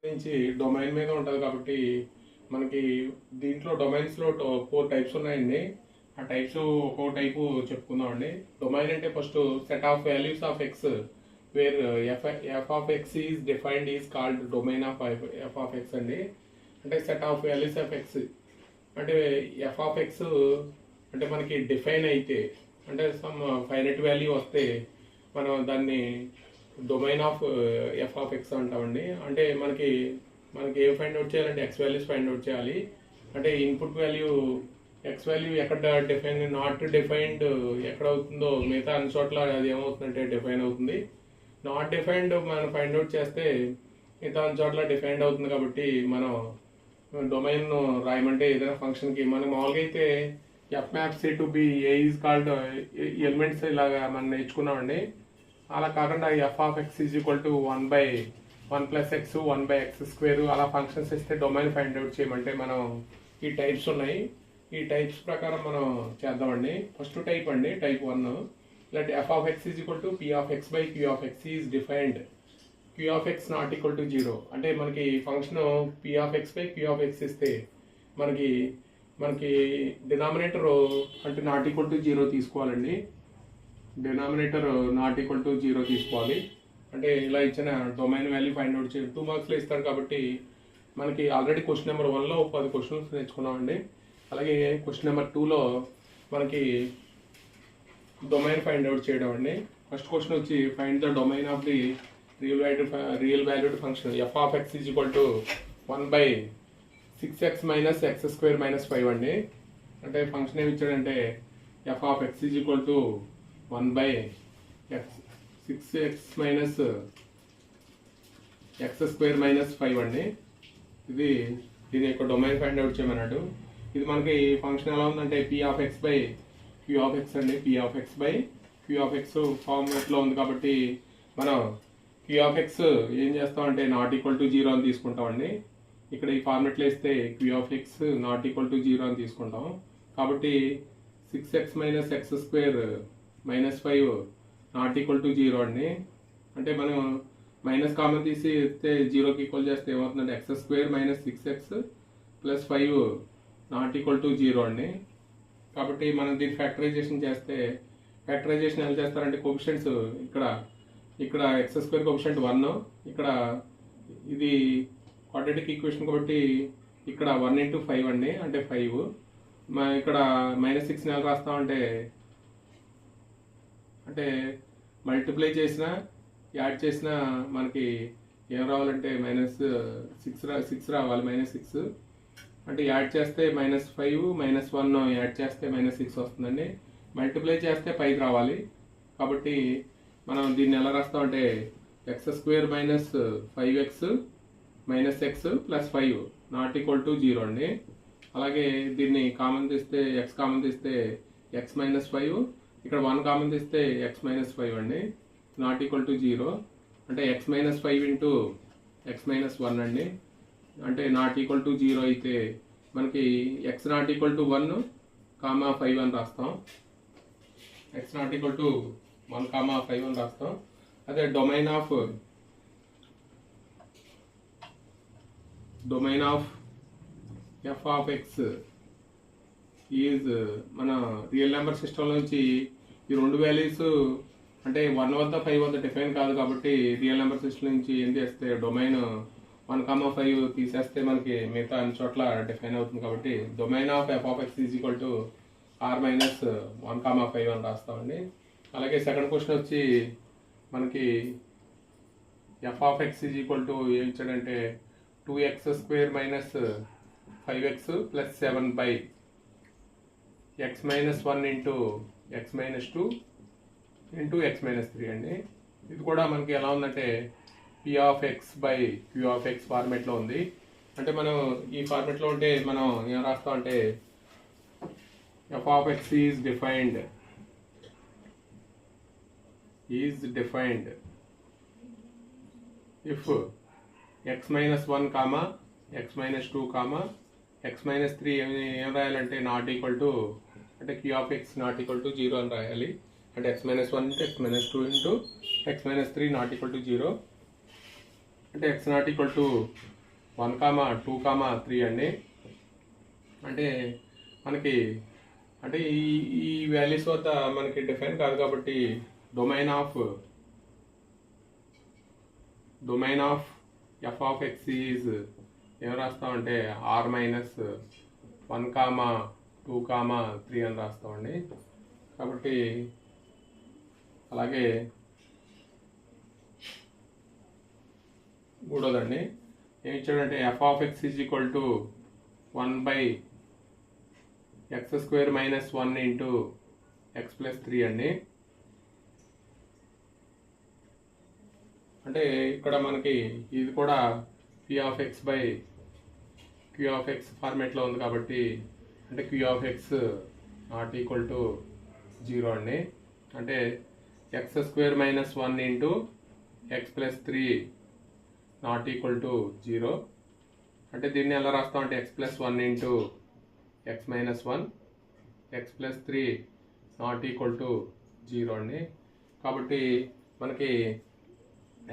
నుంచి డొమైన్ మీద ఉంటుంది కాబట్టి మనకి దీంట్లో డొమైన్స్లో 4 టైప్స్ ఉన్నాయండి. ఆ టైప్స్ ఒక్కో టైపు చెప్పుకుందామండి. డొమైన్ అంటే first set of values of X where F of X is defined is called domain of F of X అండి. అంటే set of values of X అంటే ఎఫ్ ఆఫ్ ఎక్స్ అంటే మనకి డిఫైన్ అయితే అంటే సమ్ ఫైనైట్ వాల్యూ వస్తే మనం దాన్ని domain of F of X అంటామండి. అంటే మనకి ఏం ఫైండ్ అవుట్ చేయాలంటే ఎక్స్ వాల్యూస్ ఫైండ్ అవుట్ చేయాలి. అంటే ఇన్పుట్ వాల్యూ ఎక్స్ వాల్యూ ఎక్కడ డిఫైన్ నాట్ డిఫైన్డ్ ఎక్కడ అవుతుందో మిగతా అన్ని చోట్ల అది ఏమవుతుందంటే డిఫైన్ అవుతుంది. నాట్ డిఫైన్డ్ మనం ఫైండ్ అవుట్ చేస్తే మిగతా అన్ని చోట్ల డిఫైన్డ్ అవుతుంది. కాబట్టి మనం డొమైన్ రాయమంటే ఏదైనా ఫంక్షన్కి మనం మామూలుగా అయితే F maps to be A is called elements ఇలాగా మనం నేర్చుకున్నామండి. అలా కాకుండా F of X is equal to 1/1+x 1/x² అలా ఫంక్షన్స్ ఇస్తే డొమైన్ ఫైండ్ అవుట్ చేయమంటే మనం ఈ టైప్స్ ఉన్నాయి. ఈ టైప్స్ ప్రకారం మనం చేద్దామండి. ఫస్ట్ టైప్ అండి, type 1. Let F of X is equal to P of X by Q of X is defined queue of X not equal to 0. అంటే మనకి function P of X by Q of X ఇస్తే మనకి denominator అంటే not equal to 0 తీసుకోవాలండి. Denominator not equal to 0 తీసుకోవాలి. అంటే ఇలా ఇచ్చిన డొమైన్ వాల్యూ ఫైండ్ అవుట్ చేయాలి. 2 మార్క్స్లో ఇస్తారు కాబట్టి మనకి ఆల్రెడీ క్వశ్చన్ నెంబర్ 1లో 10 క్వశ్చన్స్ నేర్చుకున్నామండి. అలాగే క్వశ్చన్ నెంబర్ 2లో మనకి డొమైన్ ఫైండ్ అవుట్ చేయడం అండి. ఫస్ట్ క్వశ్చన్ వచ్చి find the domain of the real valued function f of X is equal to 1/6x - x² - 5 అండి. అంటే ఫంక్షన్ ఏమి ఇచ్చాడంటే F of X is equal to 1/6x - x² - 5 అండి. దీని యొక్క డొమైన్ ఫైండ్ అవుట్ చేయమన్నాడు. ఇది మనకి ఫంక్షన్ ఎలా ఉందంటే P of X by Q of X అండి. P of X by Q of X ఫార్మాట్లో ఉంది కాబట్టి మనం క్యూ ఆఫ్ ఎక్స్ ఏం చేస్తామంటే నాట్ ఈక్వల్ టు 0 అని తీసుకుంటామండి. ఇక్కడ ఈ ఫార్మెట్లో ఇస్తే Q of X not equal to 0 అని తీసుకుంటాం. కాబట్టి 6x - x² - 5 not equal to 0 అండి. అంటే మనం మైనస్ కామన్ తీసి ఇస్తే 0కి ఈక్వల్ చేస్తే ఏమవుతుందంటే x² - 6x + 5 not equal to 0 అండి. కాబట్టి మనం దీన్ని ఫ్యాక్టరైజేషన్ చేస్తే ఫ్యాక్టరైజేషన్ ఎలా చేస్తారంటే కోఎఫిషియంట్స్ ఇక్కడ x² కోఎఫిషియంట్ 1, ఇక్కడ ఇది క్వాడ్రాటిక్ ఈక్వేషన్ కాబట్టి ఇక్కడ 1 × 5 అండి, అంటే 5. ఇక్కడ -6 ఎలా రాస్తామంటే అంటే మల్టిప్లై చేసినా యాడ్ చేసినా మనకి ఏం రావాలంటే -6 రావాలి. -6 అంటే యాడ్ చేస్తే -5 -1 యాడ్ చేస్తే -6 వస్తుందండి. మల్టిప్లై చేస్తే 5 రావాలి. కాబట్టి మనం దీన్ని ఎలా రాస్తామంటే x² - 5x - x + 5 not equal to 0 అండి. అలాగే దీన్ని కామన్ తీస్తే x కామన్ తీస్తే x - 5, ఇక్కడ 1 కామన్ తీస్తే x - 5 అండి, నాట్ ఈక్వల్ టు 0. అంటే x - 5 × x - 1 అండి. అంటే నాట్ ఈక్వల్ టు 0 అయితే మనకి x నాట్ ఈక్వల్ టు 1, 5 అని రాస్తాం. x నాట్ ఈక్వల్ టు 1, 5 అని రాస్తాం. అదే domain of F of X is మన రియల్ నెంబర్ సిస్టమ్ నుంచి ఈ 2 వాల్యూస్ అంటే 1 వద్ద 5 వద్ద డిఫైన్ కాదు కాబట్టి రియల్ నెంబర్ సిస్టమ్ నుంచి ఏం చేస్తే డొమైన్ 1, 5 తీసేస్తే మనకి మిగతా అన్ని చోట్ల డిఫైన్ అవుతుంది. కాబట్టి domain of F of X is equal to r - 1, 5 అని రాస్తామండి. అలాగే సెకండ్ క్వశ్చన్ వచ్చి మనకి F of X is equal to ఏం ఇచ్చాడంటే 2x² - 5x + 7/x - 1 × x - 2 × x - 3 అండి. ఇది కూడా మనకి ఎలా ఉందంటే p of X by Q of X ఫార్మేట్లో ఉంది. అంటే మనం ఈ ఫార్మేట్లో ఉంటే మనం ఏం రాస్తాం అంటే F of X is defined if x - 1, x - 2, x - 3 ఏం రాయాలంటే నాట్ ఈక్వల్ టు అంటే q of X not equal to 0 అని రాయాలి. అంటే x - 1 × x - 2 × x - 3 not equal to 0. అంటే x నాట్ ఈక్వల్ టు 1,2,3 అండి. అంటే మనకి అంటే ఈ వాల్యూస్ వద్ద మనకి డిఫైన్ కాదు కాబట్టి domain of F of X is ఏం రాస్తామంటే R-1,2,3 అని రాస్తామండి. కాబట్టి అలాగే మూడోదండి ఏం ఇచ్చాడంటే F of X is equal to 1/x² - 1 into X plus 3 అండి. అంటే ఇక్కడ మనకి ఇది కూడా p of x by q of x ఫార్మేట్లో ఉంది కాబట్టి అంటే q of x not equal to 0 అండి. అంటే x² - 1 into X plus 3 not equal to 0. అంటే దీన్ని ఎలా రాస్తామంటే x plus 1 into X minus 1 X plus 3 not equal to 0 అండి. కాబట్టి మనకి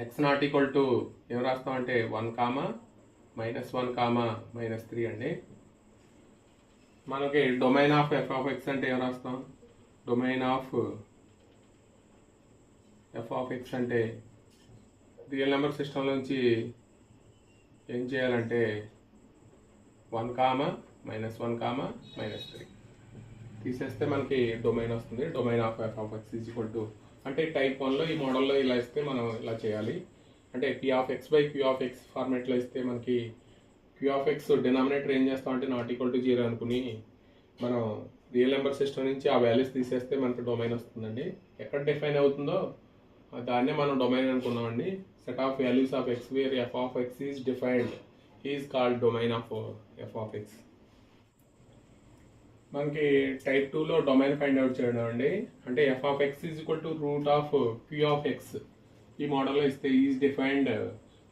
x నాట్ ఈక్వల్ టు ఏం రాస్తామంటే 1, -1, -3 అండి. మనకి domain of F of X అంటే ఏం రాస్తాం? Domain of F of X అంటే రియల్ నెంబర్ సిస్టమ్ నుంచి ఏం చేయాలంటే 1, -1, -3 తీసేస్తే మనకి డొమైన్ వస్తుంది. Domain of F of X is equal to అంటే టైప్ 1లో ఈ మోడల్లో ఇలా ఇస్తే మనం ఇలా చేయాలి. అంటే p of x by q of x ఫార్మేట్లో ఇస్తే మనకి q ఆఫ్ x డినామినేటర్ ఏం చేస్తామంటే నాట్ ఈక్వల్ టు 0 అనుకుని మనం రియల్ నెంబర్ సిస్టమ్ నుంచి ఆ వాల్యూస్ తీసేస్తే మనకి డొమైన్ వస్తుందండి. ఎక్కడ డిఫైన్ అవుతుందో దాన్నే మనం డొమైన్ అనుకున్నామండి. Set of values of x where f of x is defined is called domain of f of x. మనకి టైప్ 2లో డొమైన్ ఫైండ్ అవుట్ చేయడం అండి. అంటే F of X is equal to root of queue of X ఈ మోడల్లో ఇస్తే is defined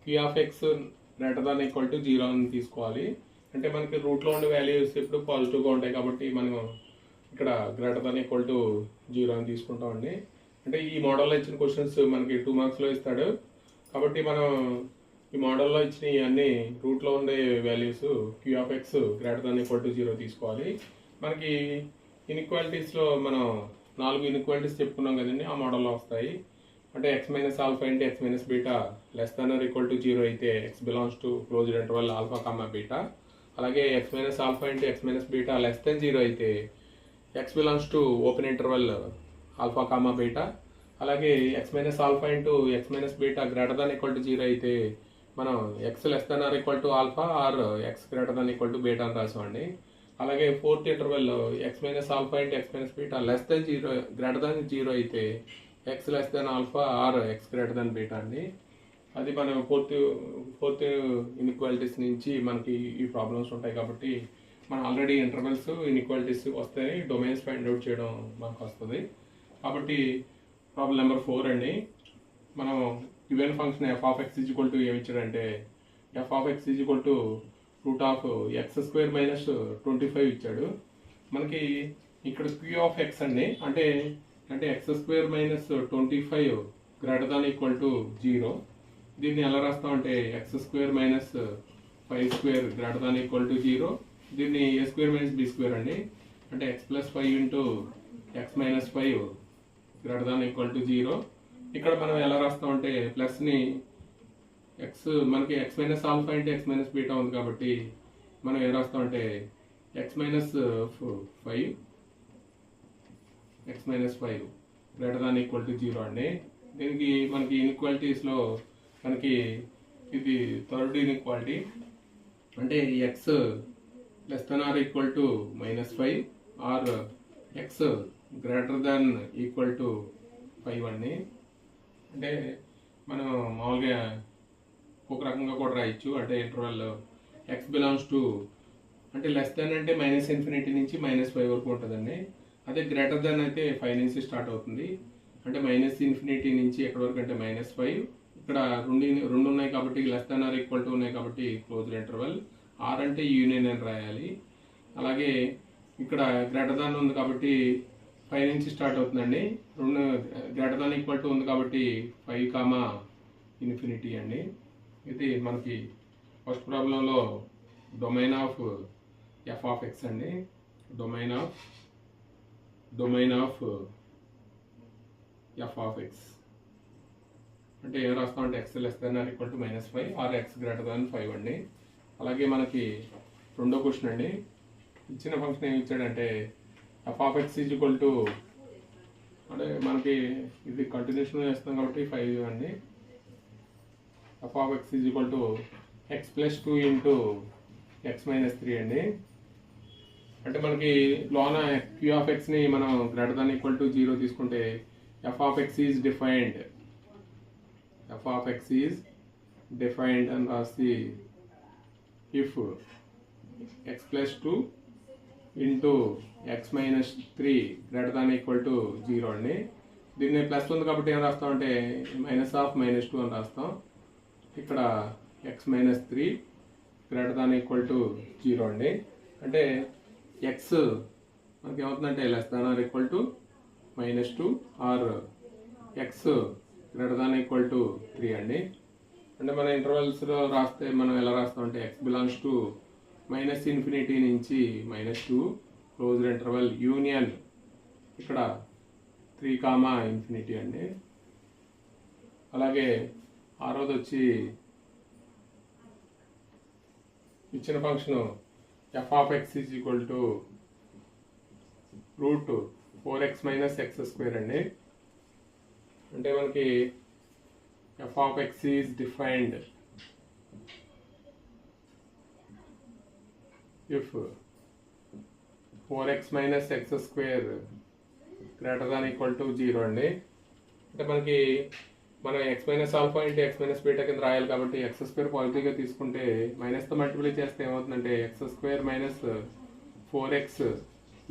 queue of X greater than equal to 0 అని తీసుకోవాలి. అంటే మనకి రూట్లో ఉండే వాల్యూస్ ఇప్పుడు పాజిటివ్గా ఉంటాయి కాబట్టి మనం ఇక్కడ గ్రేటర్ దాన్ ఈక్వల్ టు 0 అని తీసుకుంటామండి. అంటే ఈ మోడల్లో ఇచ్చిన క్వశ్చన్స్ మనకి 2 మార్క్స్లో ఇస్తాడు కాబట్టి మనం ఈ మోడల్లో ఇచ్చిన అన్ని రూట్లో ఉండే values q of X greater than equal to 0 తీసుకోవాలి. మనకి ఇన్ఈక్వాలిటీస్లో మనం 4 ఇన్ఈక్వాలిటీస్ చెప్పుకున్నాం కదండి, ఆ మోడల్లో వస్తాయి. అంటే X minus alpha into X minus beta less than or equal to 0 అయితే X belongs to closed interval alpha comma beta. అలాగే X minus alpha into X minus beta less than 0 అయితే X belongs to open interval alpha comma beta. అలాగే X minus alpha into X minus beta greater than equal to 0 అయితే మనం X less than or equal to alpha or X greater than equal to beta అని రాసామండి. అలాగే fourth interval x minus alpha into X minus beta less than 0 greater than 0 అయితే x less than alpha or X greater than beta అండి. అది మనం fourth inequalities నుంచి మనకి ఈ ప్రాబ్లమ్స్ ఉంటాయి కాబట్టి మనం ఆల్రెడీ ఇంటర్వెల్స్ ఇన్ఈక్వాలిటీస్ వస్తాయి, డొమైన్స్ ఫైండ్ అవుట్ చేయడం మనకు వస్తుంది. కాబట్టి ప్రాబ్లం నెంబర్ 4 అండి. మనం given function f of X is equal to ఏమి ఇచ్చాడంటే F of X is equal to root of x² - 25 ఇచ్చాడు. మనకి ఇక్కడ క్యూ ఆఫ్ ఎక్స్ అండి. అంటే x² - 25 greater than equal to 0. దీన్ని ఎలా రాస్తామంటే x² - 5² greater than equal to 0. దీన్ని a² - b² అండి. అంటే x plus 5 into X minus 5 greater than equal to 0. ఇక్కడ మనం ఎలా రాస్తామంటే ప్లస్ని మనకి X minus alpha into X minus beta ఉంది కాబట్టి మనం ఏం రాస్తామంటే X minus 5 greater than equal to 0 అండి. దీనికి మనకి ఇన్ఈక్వాలిటీస్లో మనకి ఇది థర్డ్ ఇన్ఈక్వాలిటీ. అంటే X less than or equal to -5 or X greater than equal to 5 అండి. అంటే మనం మామూలుగా ఒక రకంగా కూడా రాయొచ్చు. అంటే ఇంటర్వెల్ ఎక్స్ బిలాంగ్స్ టు అంటే లెస్ దాన్ అంటే -∞ నుంచి -5 వరకు ఉంటుందండి. అదే గ్రేటర్ దాన్ అయితే 5 నుంచి స్టార్ట్ అవుతుంది. అంటే -∞ నుంచి ఎక్కడి వరకు అంటే -5. ఇక్కడ రెండు ఉన్నాయి కాబట్టి less than or equal to ఉన్నాయి కాబట్టి క్లోజ్డ్ ఇంటర్వెల్. ఆర్ అంటే యూనియన్ అని రాయాలి. అలాగే ఇక్కడ గ్రేటర్ దాన్ ఉంది కాబట్టి 5 నుంచి స్టార్ట్ అవుతుందండి. రెండు గ్రేటర్ దాన్ ఈక్వల్ టు ఉంది కాబట్టి 5, ∞ అండి. ఇది మనకి ఫస్ట్ ప్రాబ్లంలో domain of F of X అండి. Domain of F of X అంటే ఏం రాస్తామంటే X less than or equal to -5 or X greater than 5 అండి. అలాగే మనకి రెండో క్వశ్చన్ అండి. ఇచ్చిన ఫంక్షన్ ఏమి ఇచ్చాడంటే F of X is equal to, అంటే మనకి ఇది కంటిన్యూషన్ చేస్తాం కాబట్టి 5 అండి. F of X is equal to X plus 2 into X minus 3 అండి. అంటే మనకి లోన క్యూ ఆఫ్ ఎక్స్ని మనం గ్రేటర్ దాన్ ఈక్వల్ టు 0 తీసుకుంటే F of X is defined అని రాసి if X plus 2 into X minus 3 greater than equal to 0 అండి. దీన్ని ప్లస్ ఉంది కాబట్టి ఏం రాస్తాం అంటే -2 అని రాస్తాం. ఇక్కడ x minus 3 greater than equal to 0 అండి. అంటే ఎక్స్ మనకి ఏమవుతుందంటే less than or equal to -2 or X greater than equal to 3 అండి. అంటే మన ఇంటర్వెల్స్లో రాస్తే మనం ఎలా రాస్తాం అంటే ఎక్స్ బిలాంగ్స్ టు -∞ నుంచి -2 క్లోజ్డ్ ఇంటర్వెల్ యూనియన్ ఇక్కడ 3, అండి. అలాగే ఆరోది వచ్చి ఇచ్చిన function f of X is equal to √4x - x² అండి. అంటే మనకి F of X is defined if 4x - x² greater than equal to 0 అండి. అంటే మనకి మనం x - alpha into x - beta కింద రాయాలి కాబట్టి x² పాజిటివ్గా తీసుకుంటే మైనస్తో మల్టిప్లై చేస్తే ఏమవుతుందంటే x² - 4x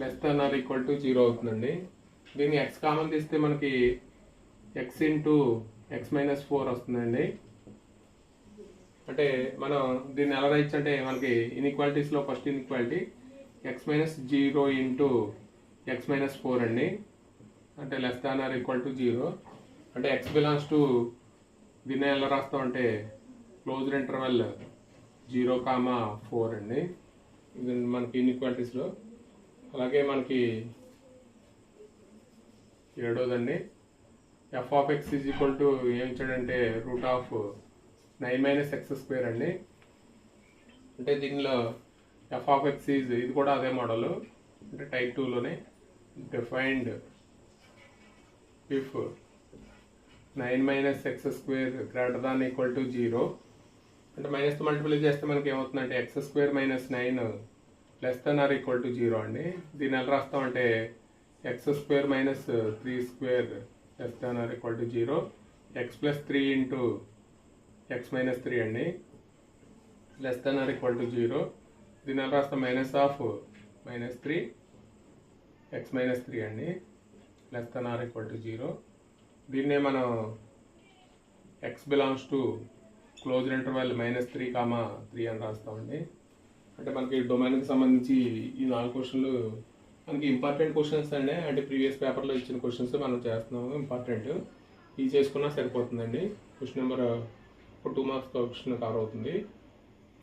less than or equal to 0 అవుతుందండి. దీన్ని x కామన్ తీస్తే మనకి x ఇంటూ x - 4 వస్తుందండి. అంటే మనం దీన్ని ఎలా రాయొచ్చు అంటే మనకి ఇన్ఈక్వాలిటీస్లో first inequality x - 0 into x - 4 అండి. అంటే less than or equal to 0. అంటే x బిలాంగ్స్ టు దీన్ని ఎలా రాస్తాం అంటే క్లోజ్డ్ ఇంటర్వెల్ 0, 4 అండి. ఇది మనకి ఇన్ఈక్వాలిటీస్లో. అలాగే మనకి ఏడోదండి f of X is equal to ఏమి ఇచ్చాడంటే √9 - x² అండి. అంటే దీనిలో ఎఫ్ ఆఫ్ ఎక్స్ ఈజ్ ఇది కూడా అదే మోడల్, అంటే టైప్ 2లోనే defined if 9 - x² greater than equal to 0. అంటే మైనస్తో మల్టిప్లై చేస్తే మనకి ఏమవుతుందంటే x² - 9 less than or equal to 0 అండి. దీన్ని ఎలా రాస్తామంటే x² - 3² less than or equal to 0, x + 3 into x - 3 అండి less than or equal to 0. దీన్ని ఎలా రాస్తాం -3 x - 3 అండి less than or equal to 0. దీన్నే మనం X belongs to closed interval -3, 3 అని రాస్తామండి. అంటే మనకి డొమైన్కి సంబంధించి ఈ 4 క్వశ్చన్లు మనకి ఇంపార్టెంట్ క్వశ్చన్స్ అండి. అంటే ప్రీవియస్ పేపర్లో ఇచ్చిన క్వశ్చన్స్ మనం చేస్తున్నాము, ఇంపార్టెంట్. ఇది చేసుకున్నా సరిపోతుందండి. Question number 2 marks question cover అవుతుంది.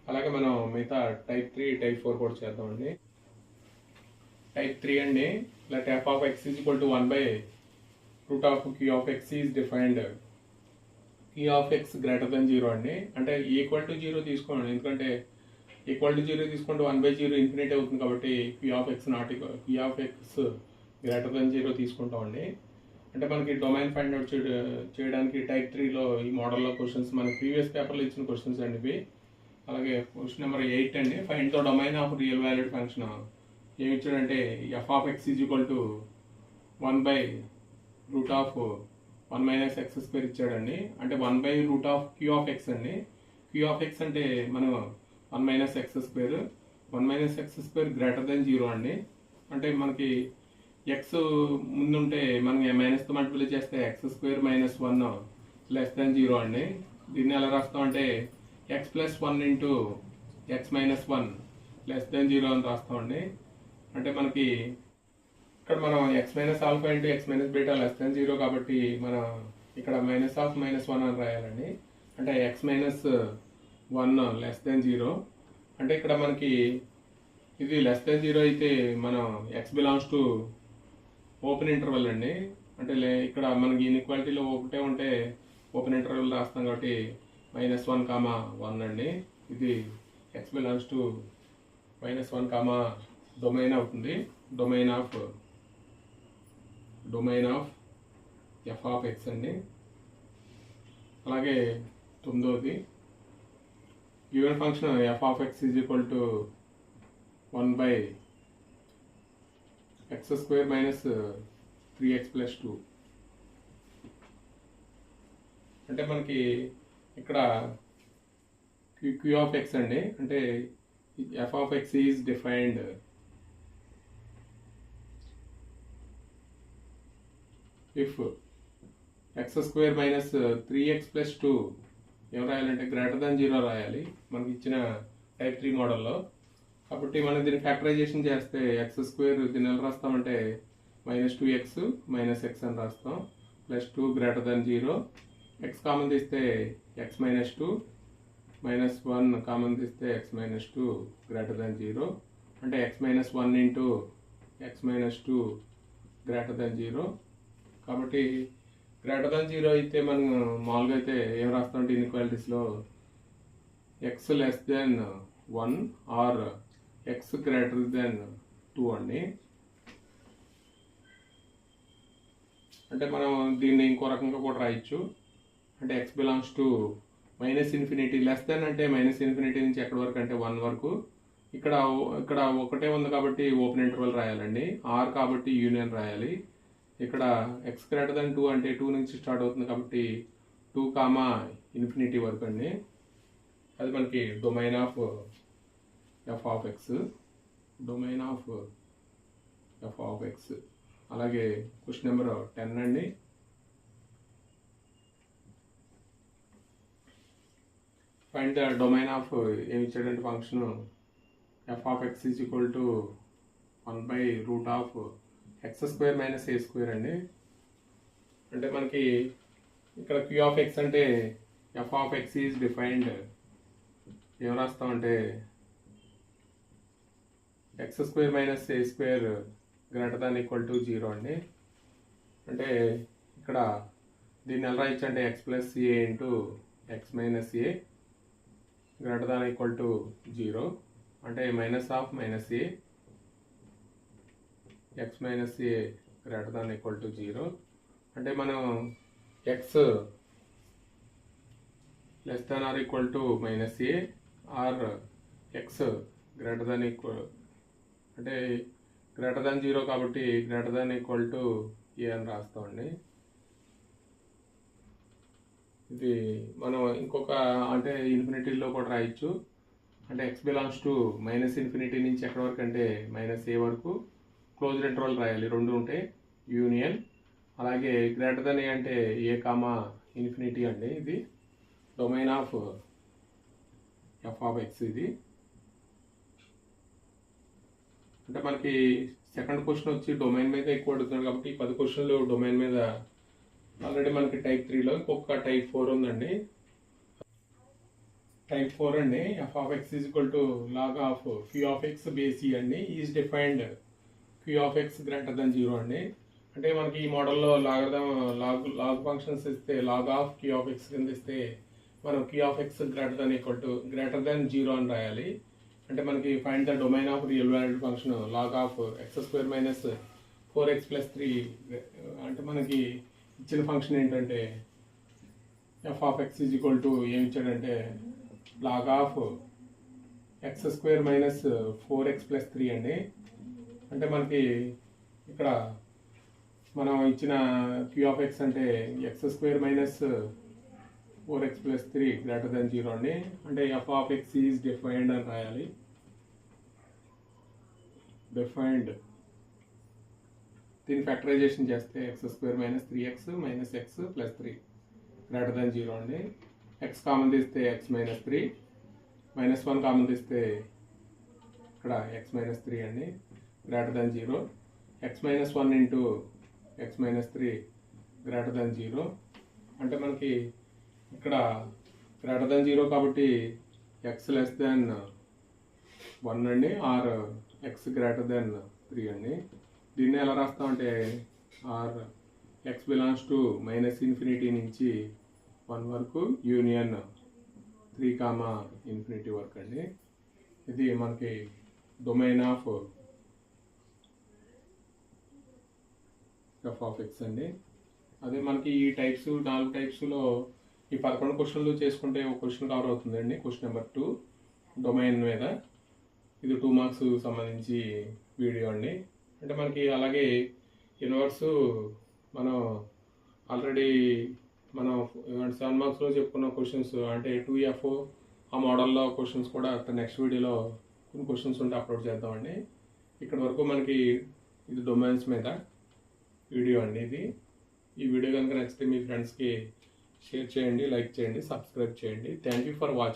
అలాగే మనం మిగతా టైప్ 3, టైప్ 4 కూడా చేద్దామండి. టైప్ 3 అండి. Let F of X is equal to 1/√Q of X is defined Q of X greater than 0 అండి. అంటే ఈక్వల్ టు 0 తీసుకోండి, ఎందుకంటే ఈక్వల్ టు 0 తీసుకుంటే 1/0 ఇన్ఫినిటీ అవుతుంది కాబట్టి Q of X greater than 0 తీసుకుంటామండి. అంటే మనకి డొమైన్ ఫైండ్ అవుట్ చేయడానికి టైప్ 3లో ఈ మోడల్లో క్వశ్చన్స్ మనకి ప్రీవియస్ పేపర్లో ఇచ్చిన క్వశ్చన్స్ అండి ఇవి. అలాగే క్వశ్చన్ నెంబర్ 8 అండి. Find the domain of real valued function. ఏమి ఇచ్చాడంటే F of X is equal to 1/√1 - x² ఇచ్చాడండి. అంటే 1/√Q ఆఫ్ ఎక్స్ అండి. Q ఆఫ్ ఎక్స్ అంటే మనం 1 - x², 1 - x² గ్రేటర్ దెన్ 0 అండి. అంటే మనకి ఎక్స్ ముందుంటే మనం మైనస్తో మల్టిప్లై చేస్తే x² - 1 లెస్ దెన్ 0 అండి. దీన్ని ఎలా రాస్తాం అంటే x + 1 into x - 1 less than 0 అని రాస్తామండి. అంటే మనకి ఇక్కడ మనం x - alpha into x - beta less than 0 కాబట్టి మనం ఇక్కడ -1 అని రాయాలండి. అంటే x - 1 లెస్ దెన్ 0. అంటే ఇక్కడ మనకి ఇది లెస్ దెన్ 0 అయితే మనం X belongs to open interval అండి. అంటే ఇక్కడ మనకి ఇన్ఈక్వాలిటీలో ఒకటే ఉంటే ఓపెన్ ఇంటర్వెల్ రాస్తాం కాబట్టి -1, 1 అండి. ఇది ఎక్స్ బిలాంగ్స్ టు -1, డొమైన్ అవుతుంది. Domain of F of X అండి. అలాగే 9ది given function f of X is equal to 1/x² - 3x + 2. అంటే మనకి ఇక్కడ క్యూ ఆఫ్ ఎక్స్ అండి. అంటే F of X is defined if x² - 3x + 2 ఏం రాయాలంటే గ్రేటర్ దాన్ 0 రాయాలి మనకి ఇచ్చిన టైప్ 3 మోడల్లో. కాబట్టి మనం దీన్ని ఫ్యాక్టరైజేషన్ చేస్తే x² దీన్ని ఎలా రాస్తామంటే -2x - x అని రాస్తాం, +2 > 0. x కామన్ తీస్తే x - 2, -1 కామన్ తీస్తే x - 2 > 0. అంటే x - 1 × x - 2 > 0. కాబట్టి >0 అయితే మనం మామూలుగా అయితే ఏం రాస్తామంటే ఇన్ఈక్వాలిటీస్లో x less than 1 or x greater than 2 అండి. అంటే మనం దీన్ని ఇంకో రకంగా కూడా రాయొచ్చు. అంటే x belongs to -∞, less than అంటే -∞ నుంచి ఎక్కడి వరకు అంటే 1 వరకు. ఇక్కడ ఒకటే ఉంది కాబట్టి ఓపెన్ ఇంటర్వెల్ రాయాలండి. r కాబట్టి యూనియన్ రాయాలి. ఇక్కడ x > 2 అంటే 2 నుంచి స్టార్ట్ అవుతుంది కాబట్టి 2, ∞ వరకు అండి. అది మనకి domain of F of X. Domain of F of X. అలాగే క్వశ్చన్ నెంబర్ 10 అండి. ఫైండ్ ద డొమైన్ ఆఫ్ ఏమి ఇచ్చాడంటే function f of X is equal to 1/√x² - a² అండి. అంటే మనకి ఇక్కడ క్యూ ఆఫ్ ఎక్స్ అంటే F of X is defined ఏం రాస్తామంటే x² - a² > 0 అండి. అంటే ఇక్కడ దీన్ని ఎలా రాయొచ్చు అంటే x + a × x - a > 0. అంటే -(-a) x - a > 0. అంటే మనం x less than or equal to -a or x greater than equal అంటే గ్రేటర్ దాన్ 0 కాబట్టి greater than equal to a అని రాస్తామండి. ఇది మనం ఇంకొక అంటే ఇన్ఫినిటీలో కూడా రాయొచ్చు. అంటే x బిలాంగ్స్ టు -∞ నుంచి ఎక్కడి వరకు అంటే -a వరకు క్లోజ్డ్ ఇంటర్వల్ రాయాలి. 2 ఉంటాయి యూనియన్. అలాగే గ్రేటర్ దాన్ a అంటే a, ∞ అండి. ఇది domain of F of X. ఇది అంటే మనకి సెకండ్ క్వశ్చన్ వచ్చి డొమైన్ మీద ఎక్కువ అడుగుతున్నాడు కాబట్టి 10 క్వశ్చన్లు డొమైన్ మీద ఆల్రెడీ మనకి టైప్ 3లో ఇంకొక టైప్ 4 ఉందండి. టైప్ 4 అండి. F of X is equal to log of queue of x base e అండి is defined queue of X greater than 0 అండి. అంటే మనకి ఈ మోడల్లో లాగ్ ఫంక్షన్స్ ఇస్తే log of queue of x కింద ఇస్తే మనం q of X greater than 0 అని రాయాలి. అంటే మనకి find the domain of real valued function log of x² - 4x + 3. అంటే మనకి ఇచ్చిన ఫంక్షన్ ఏంటంటే F of X is equal to ఏమి ఇచ్చాడంటే లాగ్ ఆఫ్ x² - 4x + 3 అండి. అంటే మనకి ఇక్కడ మనం ఇచ్చిన క్యూ ఆఫ్ ఎక్స్ అంటే x² - 4x + 3 > 0 అండి. అంటే F of X is defined అని రాయాలి. డిఫైన్డ్ దీన్ని ఫ్యాక్టరైజేషన్ చేస్తే x² - 3x - x + 3 > 0 అండి. x కామన్ తీస్తే x - 3, -1 కామన్ తీస్తే ఇక్కడ x - 3 అండి > 0. x - 1 × x - 3 > 0. అంటే మనకి ఇక్కడ > 0 కాబట్టి ఎక్స్ లెస్ దాన్ 1 అండి, ఆర్ ఎక్స్ గ్రేటర్ దాన్ 3 అండి. దీన్ని ఎలా రాస్తామంటే ఆర్ ఎక్స్ బిలాంగ్స్ టు -∞ నుంచి 1 వరకు యూనియన్ 3, వరకు అండి. ఇది మనకి డొమైన్ ఆఫ్ ఎక్స్ అండి. అదే మనకి ఈ టైప్స్ 4 టైప్స్లో ఈ 11 క్వశ్చన్లు చేసుకుంటే ఒక క్వశ్చన్ కవర్ అవుతుందండి. క్వశ్చన్ నెంబర్ 2 డొమైన్ మీద. ఇది 2 మార్క్స్ సంబంధించి వీడియో అండి. అంటే మనకి అలాగే యూనివర్స్ మనం ఆల్రెడీ మనం 7 మార్క్స్లో చెప్పుకున్న క్వశ్చన్స్ అంటే 2F ఆ మోడల్లో క్వశ్చన్స్ కూడా నెక్స్ట్ వీడియోలో కొన్ని క్వశ్చన్స్ ఉంటే అప్లోడ్ చేద్దామండి. ఇక్కడ వరకు మనకి ఇది డొమైన్స్ మీద వీడియో అండి. ఇది ఈ వీడియో కనుక నచ్చితే మీ ఫ్రెండ్స్కి షేర్ చేయండి, లైక్ చేయండి, సబ్స్క్రైబ్ చేయండి. Thank you for watching.